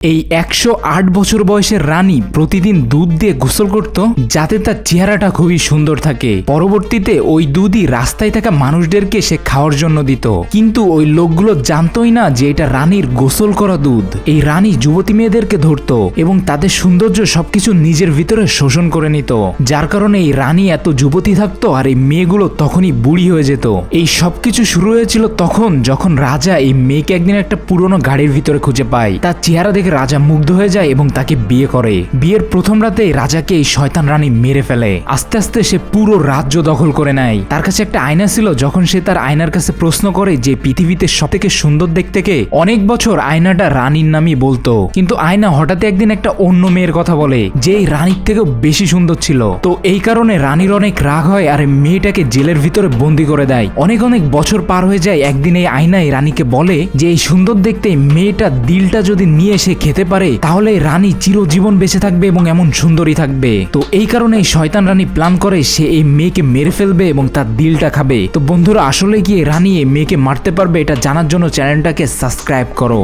এই 108 বছর বয়সের রানী প্রতিদিন দুধ দিয়ে গোসল করত যাতে তার চেহারাটা খুবই সুন্দর থাকে। পরবর্তীতে ওই দুধই রাস্তায় থাকা মানুষদেরকে সে খাওয়ার জন্য দিত, কিন্তু ওই লোকগুলো জানতোই না যে এটা রানীর গোসল করা দুধ। এই রানী যুবতী মেয়েদেরকে ধরতো এবং তাদের সৌন্দর্য সবকিছু নিজের ভিতরে শোষণ করে নিত, যার কারণে এই রানী এত যুবতী থাকতো আর এই মেয়েগুলো তখনই বুড়ি হয়ে যেত। এই সবকিছু শুরু হয়েছিল তখন যখন রাজা এই মেয়েকে একদিন একটা পুরনো গাড়ির ভিতরে খুঁজে পায়। তার চেহারা দেখে রাজা মুগ্ধ হয়ে যায় এবং তাকে বিয়ে করে। বিয়ের প্রথম রাতে রাজাকে এই শয়তান রানী মেরে ফেলে। আস্তে আস্তে সে পুরো রাজ্য দখল করে নেয়। তার কাছে একটা আয়না ছিল, যখন সে তার আয়নার কাছে প্রশ্ন করে যে পৃথিবীতে সবথেকে সুন্দর দেখতে কে, অনেক বছর আয়নাটা রানীর নামই বলতো, কিন্তু আয়না হঠাৎ একদিন একটা অন্য মেয়ের কথা বলে যে এই রানীর থেকেও বেশি সুন্দর ছিল। তো এই কারণে রানীর অনেক রাগ হয় আর মেয়েটাকে জেলের ভিতরে বন্দি করে দেয়। অনেক বছর পার হয়ে যায়। একদিন এই আয়নায় রানীকে বলে যে এই সুন্দর দেখতে মেয়েটা দিলটা যদি নিয়ে এসে খেতে পারে তাহলে রানী চিরজীবন বেঁচে থাকবে এবং এমন সুন্দরী থাকবে। তো এই কারণে শয়তান রানী প্ল্যান করে সে এই মেয়েকে মেরে ফেলবে এবং তার দিলটা খাবে। তো বন্ধুরা, আসলে কি রানী এই মেয়েকে মারতে পারবে? এটা জানার জন্য চ্যানেলটাকে সাবস্ক্রাইব করো।